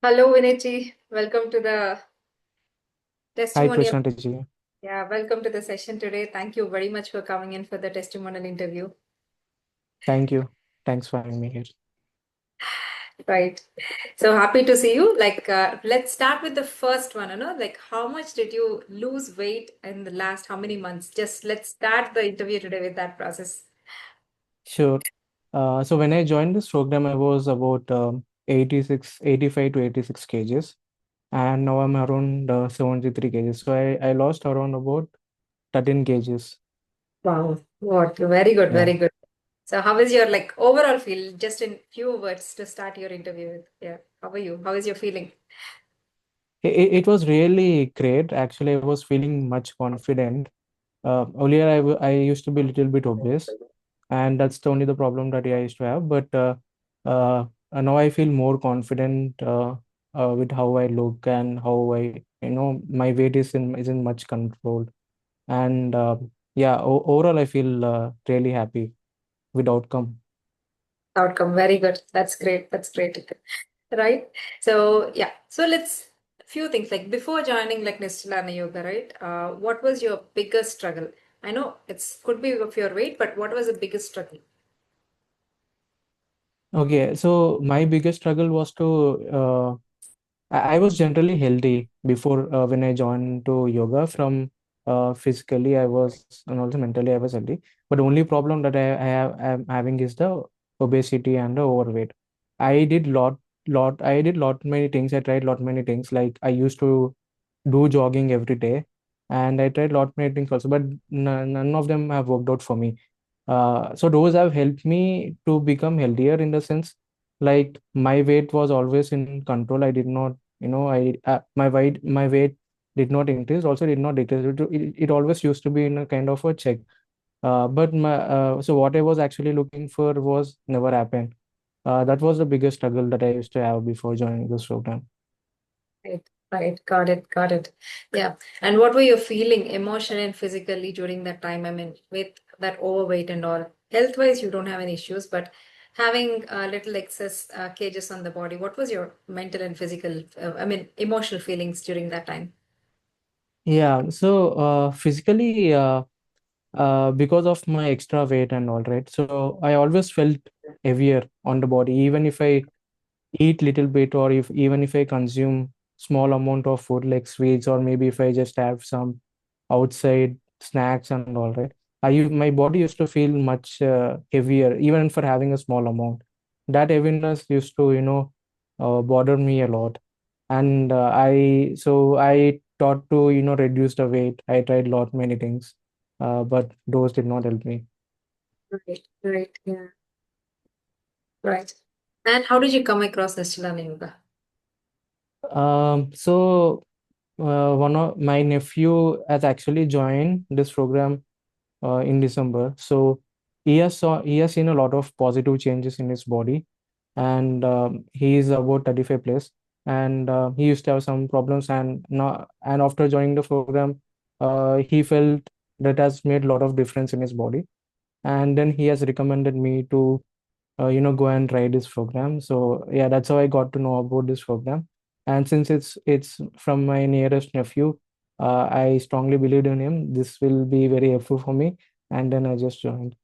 Hello, Vineethi. Welcome to the Hi, testimonial. Prashant ji. Yeah, welcome to the session today. Thank you very much for coming in for the testimonial interview. Thank you. Thanks for having me here. Right. So happy to see you. Let's start with the first one, like how much did you lose weight in the last how many months? Just let's start the interview today with that process. Sure. So when I joined this program, I was about 85 to 86 kgs, and now I'm around 73 kgs. So I lost around about 13 kgs. Wow. What? Very good, Yeah. very good. So how is your like overall feel? Just in few words to start your interview with. Yeah. How are you? How is your feeling? It was really great. Actually, I was feeling much confident. Earlier, I used to be a little bit obese, and that's the only the problem that I used to have. But now I feel more confident with how I look and how my weight is in much control. And yeah, overall, I feel really happy with outcome. Outcome. Very good. That's great. That's great. Right. So yeah. So let's few things like before joining like Nistalana Yoga, right? What was your biggest struggle? I know it's could be of your weight, but what was the biggest struggle? Okay, so my biggest struggle was to I was generally healthy before when I joined to yoga. From physically, I was, and also mentally, I was healthy. But the only problem that I'm having is the obesity and the overweight. I did I did lot many things. I tried lot many things. Like I used to do jogging every day, and I tried lot many things also, but none of them have worked out for me. So those have helped me to become healthier in the sense, like my weight was always in control. I did not, my weight did not increase, also did not decrease. It always used to be in a kind of a check. So what I was actually looking for was never happened. That was the biggest struggle that I used to have before joining this program. Right. Right. Got it. Got it. Yeah. And what were you feeling emotionally and physically during that time? I mean, with that overweight and all, health wise, you don't have any issues, but having a little excess cages on the body, what was your mental and physical, I mean, emotional feelings during that time? Yeah, so physically, because of my extra weight and all, right? So I always felt heavier on the body, even if I eat little bit, or if even if I consume small amount of food like sweets, or maybe if I just have some outside snacks and all, right? My body used to feel much heavier even for having a small amount. That heaviness used to bother me a lot. And I thought to reduce the weight. I tried lot many things, but those did not help me. Right, right, yeah, right. And how did you come across Nistalana Yoga? So one of my nephew has actually joined this program in December. So he has seen a lot of positive changes in his body, and he is about 35 plus, and he used to have some problems, and now and after joining the program, he felt that has made a lot of difference in his body, and then he has recommended me to go and try this program. So yeah, that's how I got to know about this program. And since it's from my nearest nephew, I strongly believed in him. This will be very helpful for me, and then I just joined.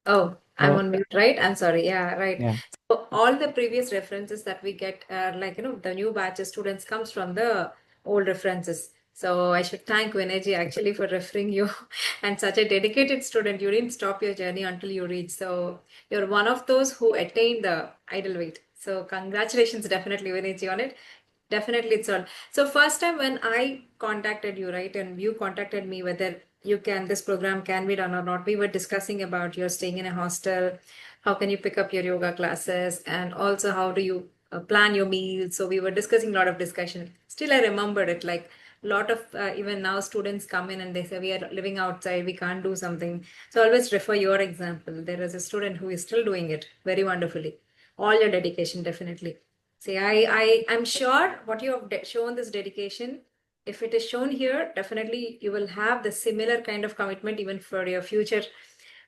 Oh, I'm Uh, on mute, right? I'm sorry. Yeah, right. yeah, So all the previous references that we get are like, the new batch of students comes from the old references. So I should thank Vineethi actually for referring you and such a dedicated student. You didn't stop your journey until you reached. So you're one of those who attained the ideal weight. So congratulations, definitely, Vineethi, on it. Definitely, it's all. So first time when I contacted you, right, and you contacted me whether this program can be done or not. We were discussing about you're staying in a hostel, how can you pick up your yoga classes, and also how do you plan your meals. So we were discussing a lot of discussion. Still, I remembered it like a lot of even now students come in and they say we are living outside, we can't do something. So always refer your example. There is a student who is still doing it very wonderfully. All your dedication, definitely. See, I'm sure what you have shown this dedication, if it is shown here, definitely you will have the similar kind of commitment even for your future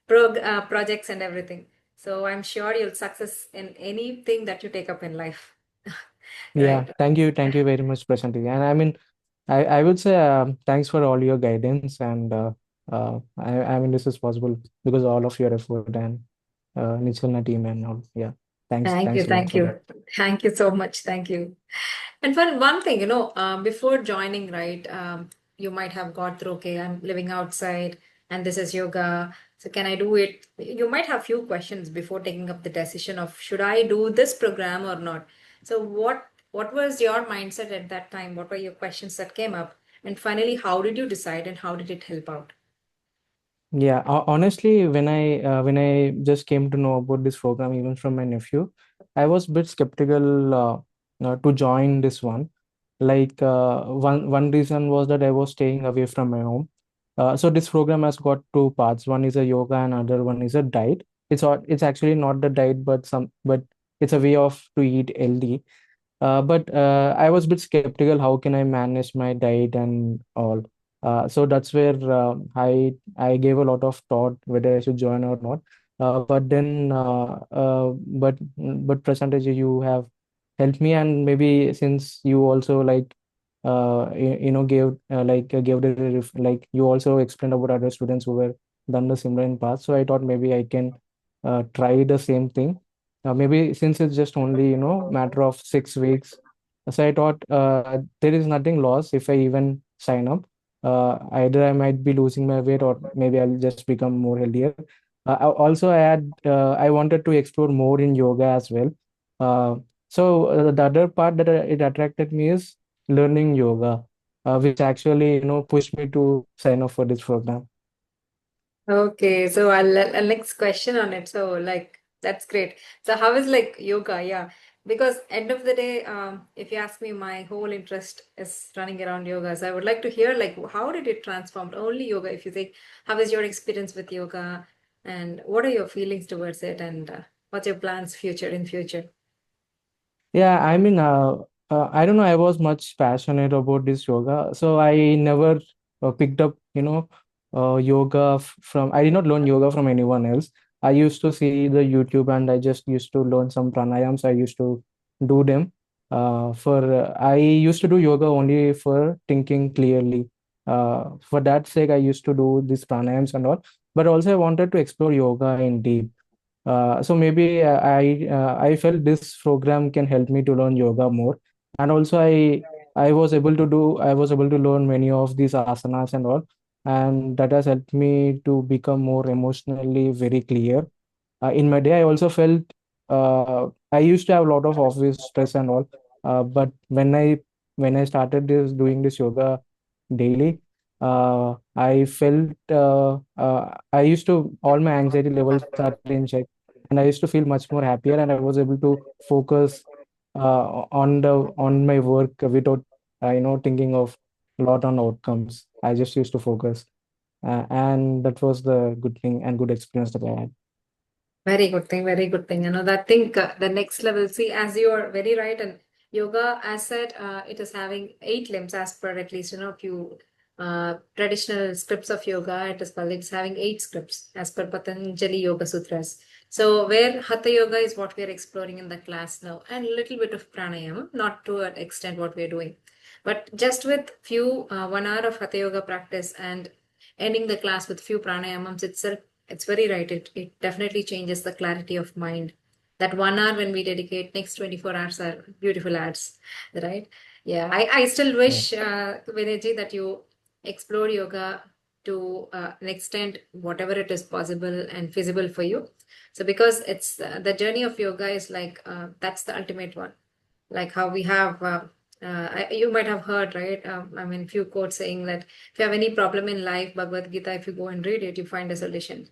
projects and everything. So I'm sure you'll success in anything that you take up in life. Yeah, Right? thank you very much, Prasanthi. And I mean, I would say thanks for all your guidance, and I mean this is possible because of all of your effort and Nicholna team and all. Yeah, Thank you, thanks a lot thank for that. you. Thank you so much. Thank you. And one thing, before joining, right, you might have got through, okay, I'm living outside and this is yoga. So can I do it? You might have few questions before taking up the decision of should I do this program or not. So what was your mindset at that time? What were your questions that came up? And finally, how did you decide and how did it help out? Yeah, honestly, when I just came to know about this program, even from my nephew, I was a bit skeptical to join this one. Like one reason was that I was staying away from my home. So this program has got two parts. One is a yoga, and other one is a diet. It's actually not the diet, but it's a way of to eat healthy. But I was a bit skeptical. How can I manage my diet and all? So that's where I gave a lot of thought whether I should join or not. But then, but percentage you have helped me, and maybe since you also like gave gave the like you also explained about other students who were done the similar in past. So I thought maybe I can try the same thing. Maybe since it's just only matter of 6 weeks, so I thought there is nothing lost if I even sign up. Either I might be losing my weight, or maybe I'll just become more healthier. Also, I wanted to explore more in yoga as well. Uh, so the other part that it attracted me is learning yoga, which actually pushed me to sign up for this program. Okay, so I'll next question on it. So like that's great. So how is like yoga? Yeah, because end of the day, if you ask me, my whole interest is running around yoga. So I would like to hear like how did it transform only yoga? If you think, how is your experience with yoga, and what are your feelings towards it, and what's your plans future in future? Yeah, I mean, I don't know. I was much passionate about this yoga, so I never picked up, yoga from. I did not learn yoga from anyone else. I used to see the YouTube, and I just used to learn some pranayams. I used to do them. I used to do yoga only for thinking clearly. For that sake, I used to do these pranayams and all. But also, I wanted to explore yoga in deep. So maybe I felt this program can help me to learn yoga more, and also I was able to learn many of these asanas and all, and that has helped me to become more emotionally very clear. In my day, I also felt I used to have a lot of office stress and all, but when I started this doing this yoga daily, I felt I used to all my anxiety levels started in check, and I used to feel much more happier, and I was able to focus on my work without thinking of a lot on outcomes. I just used to focus, and that was the good thing and good experience that I had. Very good thing, very good thing. I think the next level, see, as you are very right, and yoga, as said, it is having 8 limbs as per at least, few traditional scripts of yoga. It is called, it's having 8 scripts as per Patanjali Yoga Sutras. So, where Hatha Yoga is what we are exploring in the class now, and a little bit of pranayama, not to an extent what we are doing, but just with few 1 hour of Hatha Yoga practice and ending the class with few pranayamams itself, it's very right. It definitely changes the clarity of mind. That 1 hour when we dedicate, next 24 hours are beautiful hours, right? Yeah, I still Yeah. wish, Vineethi, that you explore yoga to an extent, whatever it is possible and feasible for you. So, because it's the journey of yoga is like, that's the ultimate one. Like how we have, you might have heard, right? I mean, few quotes saying that if you have any problem in life, Bhagavad Gita, if you go and read it, you find a solution.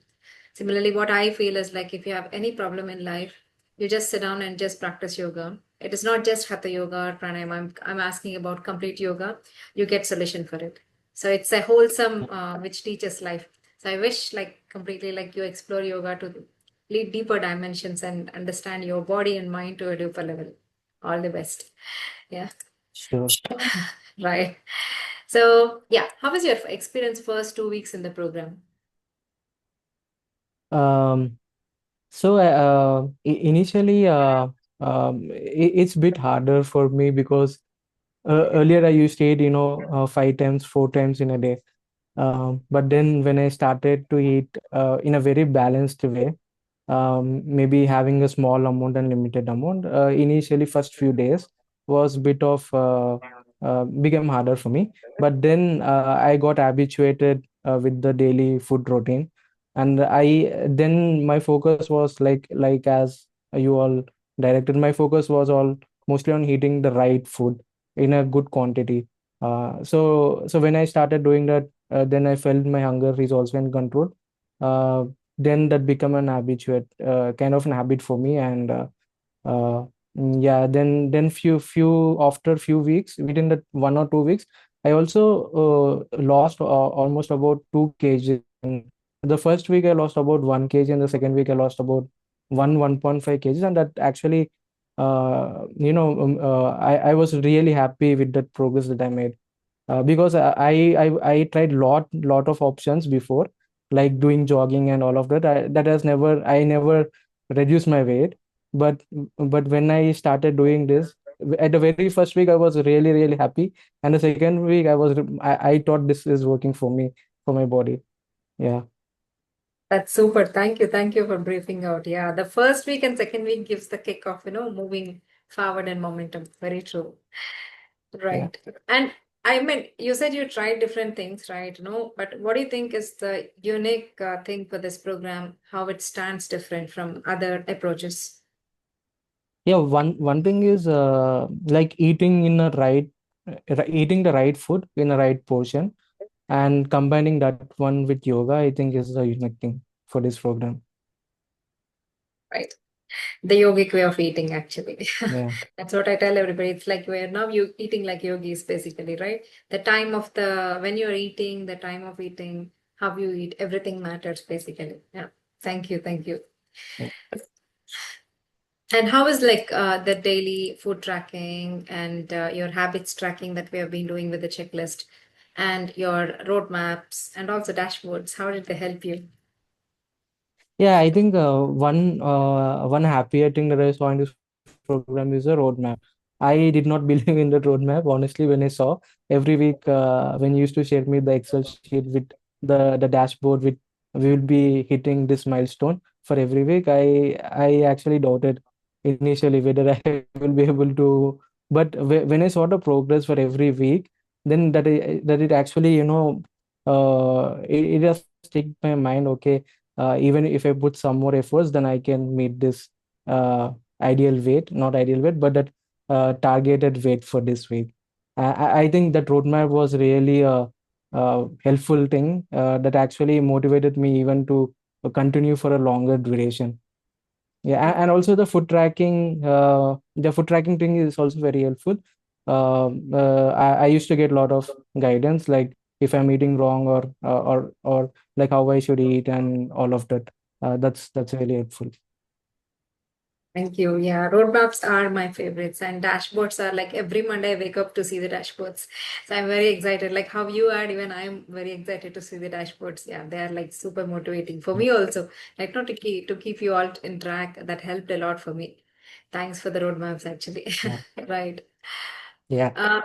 Similarly, what I feel is like if you have any problem in life, you just sit down and just practice yoga. It is not just hatha yoga or pranayama. I'm asking about complete yoga. You get solution for it. So it's a wholesome which teaches life. So I wish like completely like you explore yoga to lead deeper dimensions and understand your body and mind to a deeper level. All the best. Yeah. Sure. Right. So, yeah, how was your experience first 2 weeks in the program? Um, initially, it's a bit harder for me because earlier I used to eat, 5 times, 4 times in a day. But then when I started to eat in a very balanced way, maybe having a small amount and limited amount, initially first few days was bit of became harder for me. But then I got habituated with the daily food routine, and I then my focus was like as you all directed, my focus was all mostly on eating the right food in a good quantity. So when I started doing that, then I felt my hunger is also in control. Then that become an habituate kind of an habit for me, and uh, yeah, then few after few weeks, within that 1 or 2 weeks, I also lost almost about 2 kgs. And the first week I lost about 1 kg, and the second week I lost about 1.5 kgs, and that actually I was really happy with that progress that I made, because I tried lot of options before, like doing jogging and all of that. I never reduced my weight, but when I started doing this, at the very first week I was really happy, and the second week I thought this is working for me, for my body. Yeah. That's super. Thank you. Thank you for briefing out. Yeah, the first week and second week gives the kick off, moving forward and momentum. Very true. Yeah. Right. And I mean, you said you tried different things, right? But what do you think is the unique thing for this program, how it stands different from other approaches? Yeah, one thing is like eating the right food in the right portion, and combining that one with yoga, I think is a unique thing for this program. Right. The yogic way of eating, actually. Yeah. That's what I tell everybody. It's like we're now you eating like yogis, basically, right? The time of the when you're eating, the time of eating, how you eat, everything matters, basically. Yeah. Thank you. Thank you. Yeah. And how is like the daily food tracking and your habits tracking that we have been doing with the checklist and your roadmaps and also dashboards? How did they help you? Yeah, I think one happier thing that I saw in this program is a roadmap. I did not believe in that roadmap, honestly, when I saw every week when you used to share me the Excel sheet with the dashboard with we will be hitting this milestone for every week. I actually doubted initially whether I will be able to, but when I saw the progress for every week, then that it actually it just stick my mind. Okay, even if I put some more efforts, then I can meet this uh, ideal weight, not ideal weight, but that targeted weight for this week. I think that roadmap was really a helpful thing that actually motivated me even to continue for a longer duration. Yeah, and also the food tracking thing is also very helpful. I used to get a lot of guidance, like if I'm eating wrong, or like how I should eat and all of that. That's really helpful. Thank you. Yeah, roadmaps are my favorites, and dashboards are like every Monday I wake up to see the dashboards. So I'm very excited. Like how you are, even I'm very excited to see the dashboards. Yeah, they are like super motivating for me also. Like not to keep you all in track. That helped a lot for me. Thanks for the roadmaps, actually. Yeah. Right. Yeah. Uh,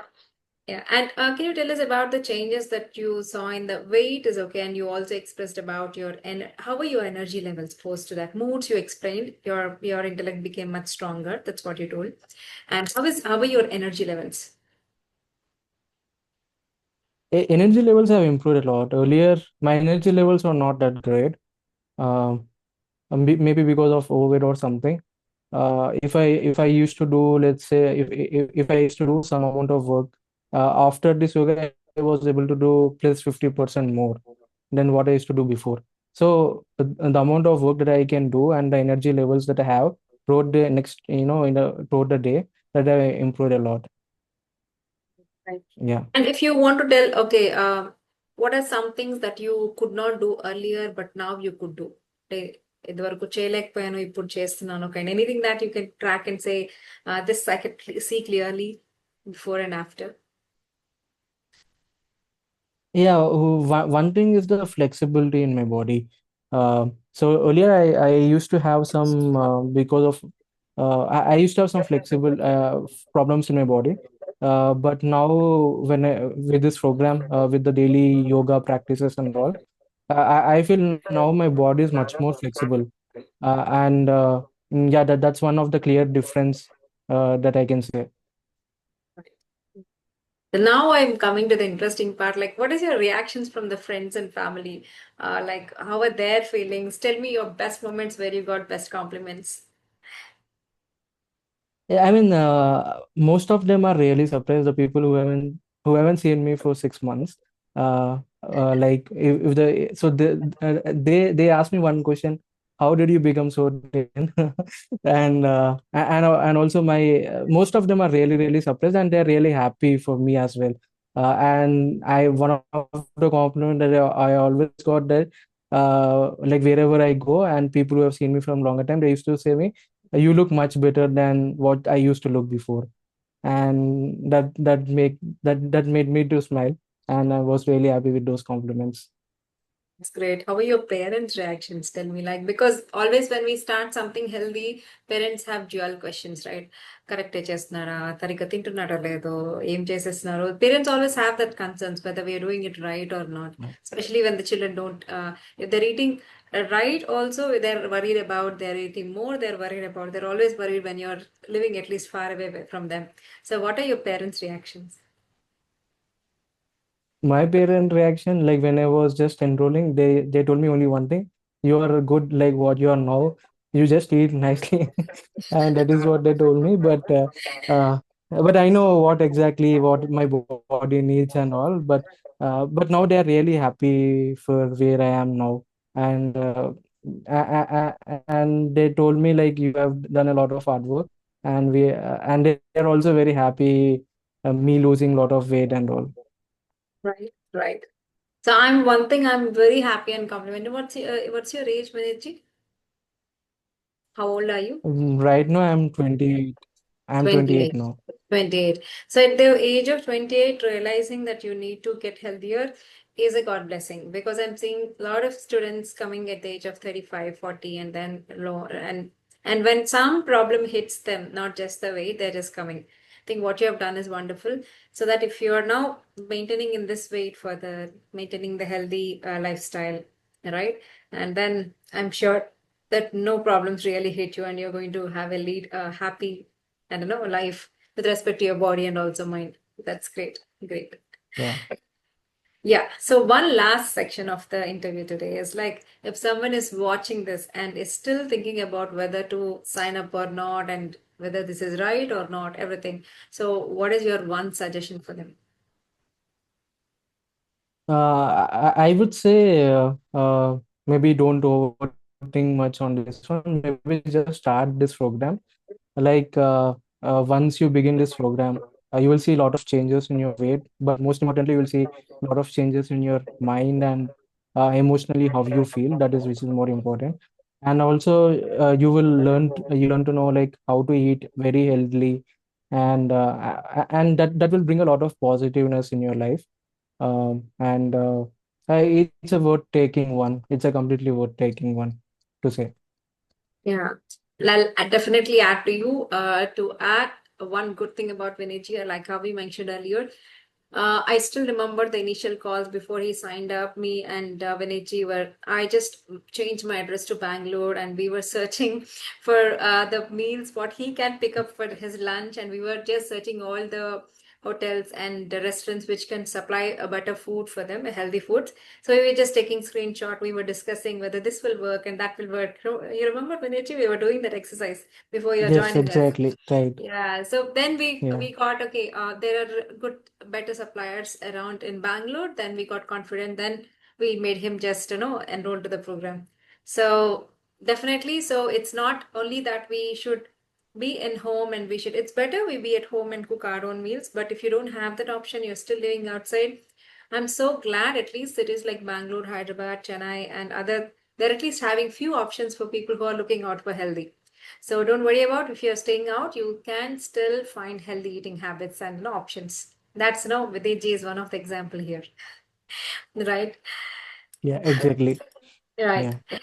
yeah, and can you tell us about the changes that you saw in the weight is okay, and you also expressed about your and how were your energy levels post to that moods you explained your intellect became much stronger. That's what you told. And how were your energy levels? Energy levels have improved a lot. Earlier, my energy levels were not that great. Um, Maybe because of overweight or something. If I used to do, let's say, if I used to do some amount of work after this yoga, I was able to do plus 50% more than what I used to do before. So the amount of work that I can do and the energy levels that I have throughout the next, throughout the day, that I improved a lot. Right. Yeah. And if you want to tell, okay, what are some things that you could not do earlier, but now you could do? ఇదివరకు చేయలేకపోయాను ఇప్పుడు చేస్తున్నాను kind anything that you can track and say this I can see clearly before and after. Yeah, one thing is the flexibility in my body. So earlier I used to have some because of I used to have some flexible problems in my body. But now when with this program with the daily yoga practices and all, I feel now my body is much more flexible. And yeah, that's one of the clear difference that I can say. Now I'm coming to the interesting part. Like, what is your reactions from the friends and family? Like, how are their feelings? Tell me your best moments where you got best compliments. Yeah, I mean, most of them are really surprised. The people who haven't seen me for 6 months. Like if the so they asked me one question: how did you become so thin? And also my most of them are really surprised, and they're really happy for me as well. And I one of the compliment that I always got that like wherever I go, and people who have seen me from longer time, they used to say me, you look much better than what I used to look before. And that made me to smile, and I was really happy with those compliments. That's great. How are your parents' reactions? Tell me, like, because always when we start something healthy, parents have dual questions, right? కరెక్టే చేస్తున్నారా సరిగ్గా తింటున్నారో లేదో ఏం చేసేస్తున్నారో parents always have that concerns whether we are doing it right or not especially when the children don't if they're eating right also they're worried about they're eating more they're worried about they're always worried when you're living at least far away from them. So what are your parents' reactions? My parent reaction, like when I was just enrolling, they told me only one thing: you are good like what you are now. You just eat nicely, and that is what they told me. Uh, but I know what exactly what my body needs and all. But now they are really happy for where I am now, and and they told me like you have done a lot of hard work, and they are also very happy me losing a lot of weight and all. Right, right. So I'm one thing I'm very happy and complimented. What's your age, Vineethi? How old are you? Right now, I'm 28. I'm 28 28. now. 28. So at the age of 28, realizing that you need to get healthier is a God blessing because I'm seeing a lot of students coming at the age of 35, 40, and then low and when some problem hits them, not just the weight, they're just coming. I think what you have done is wonderful. So that if you are now maintaining in this weight for the maintaining the healthy lifestyle, right? And then I'm sure that no problems really hit you and you're going to have a lead happy I don't know, life with respect to your body and also mind. That's great. Great. Yeah. Yeah. So one last section of the interview today is like if someone is watching this and is still thinking about whether to sign up or not and whether this is right or not, everything. So what is your one suggestion for them? I would say maybe don't overthink much on this one. Maybe just start this program. Like once you begin this program, you will see a lot of changes in your weight, but most importantly, you will see a lot of changes in your mind and emotionally how you feel. That is which is more important. And also, you will you learn to know like how to eat very healthily, and that will bring a lot of positiveness in your life. And it's a worth taking one. It's a completely worth taking one to say. Yeah. I'll definitely add to you to add one good thing about Vineet, like how we mentioned earlier. I still remember the initial calls before he signed up. Me and Vineet were. I just changed my address to Bangalore, and we were searching for the meals what he can pick up for his lunch, and we were just searching all the hotels and the restaurants which can supply a better food for them, a healthy food. So we were just taking screenshot. We were discussing whether this will work and that will work. You remember, Vineet, we were doing that exercise before you're Yes, joining us. exactly. Right. Yeah, so then Yeah. we got okay. There are good better suppliers around in Bangalore. Then we got confident. Then we made him just enroll to the program. So definitely, so it's not only that we should be in home and we should. It's better we be at home and cook our own meals. But if you don't have that option, you're still living outside. I'm so glad at least cities like Bangalore, Hyderabad, Chennai, and other they're at least having few options for people who are looking out for healthy. So don't worry about if you're staying out, you can still find healthy eating habits and no options. That's no Videji is one of the example here. Right? Yeah, exactly. Right. Yeah.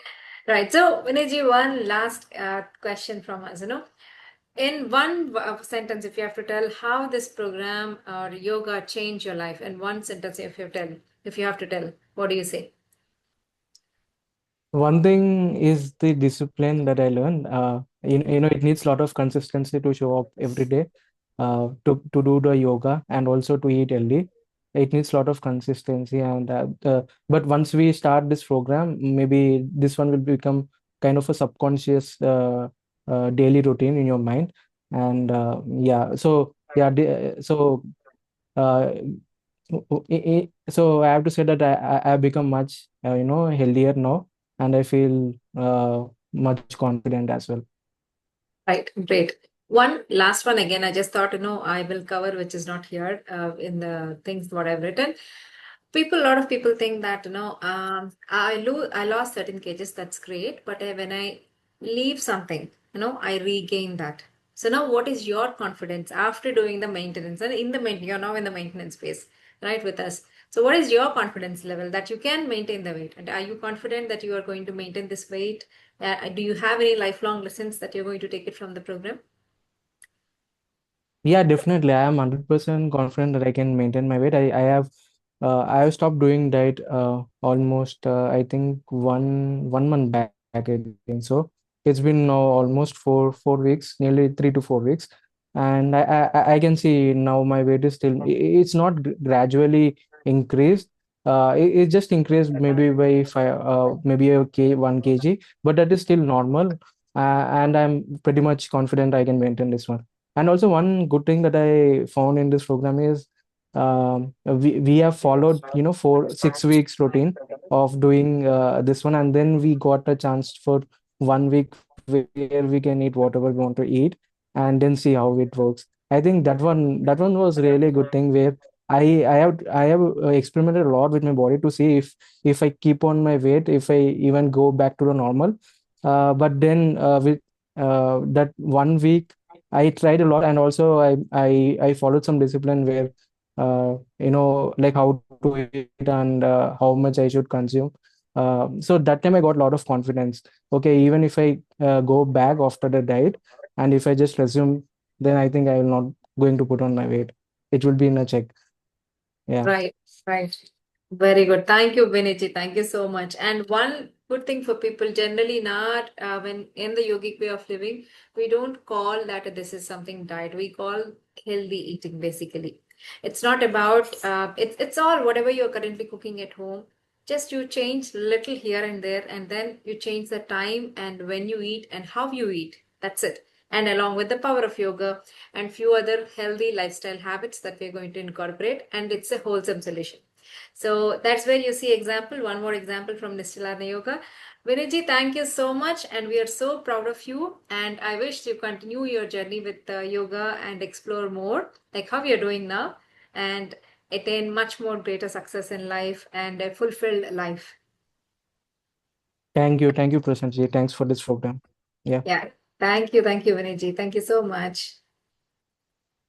Right. So Vinayji, one last question from us, in one sentence, if you have to tell how this program or yoga changed your life, in one sentence, if you have to tell, what do you say? One thing is the discipline that I learned. It needs a lot of consistency to show up every day, to do the yoga and also to eat healthy. It needs a lot of consistency, but once we start this program, maybe this one will become kind of a subconscious daily routine in your mind. And yeah, so yeah, uh, so I have to say that I have become much healthier now, and I feel much confident as well. Right, great. One last one again. I just thought, I will cover which is not here in the things what I've written. A lot of people think that, I lost certain kgs. That's great, but when I leave something, I regain that. So now, what is your confidence after doing the maintenance and in the main? You're now in the maintenance phase, right, with us. So, what is your confidence level that you can maintain the weight? And are you confident that you are going to maintain this weight? Do you have any lifelong lessons that you're going to take it from the program? Yeah, definitely. I am 100% confident that I can maintain my weight. I have stopped doing diet almost I think one month back, I think so. It's been now almost four weeks, nearly 3 to 4 weeks, and I can see now my weight is still it's not gradually increased. It just increased maybe by five, maybe 1 kg, but that is still normal. And I'm pretty much confident I can maintain this one. And also one good thing that I found in this program is we have followed 4 6 weeks routine of doing this one, and then we got a chance for 1 week where we can eat whatever we want to eat and then see how it works. I think that one was really a good thing where I have experimented a lot with my body to see if I keep on my weight, if I even go back to the normal. But then with that 1 week I tried a lot, and also I followed some discipline where like how to eat and how much I should consume. So that time I got a lot of confidence. Okay, even if I go back after the diet, and if I just resume, then I think I will not going to put on my weight. It will be in a check. Yeah. Right, right. Very good. Thank you, Viniji. Thank you so much. And one good thing for people generally not when in the yogic way of living, we don't call that this is something diet. We call healthy eating basically. It's not about it's all whatever you're currently cooking at home. Just you change little here and there, and then you change the time and when you eat and how you eat. That's it. And along with the power of yoga and few other healthy lifestyle habits that we're going to incorporate, and it's a wholesome solution. So that's where you see example, one more example from Nistalana Yoga. Viniji, thank you so much, and we are so proud of you. And I wish you continue your journey with yoga and explore more, like how you're doing now, and attain much more greater success in life and a fulfilled life. Thank you, Prasanji. Thanks for this program. Yeah. Yeah. Thank you, Viniji. Thank you so much.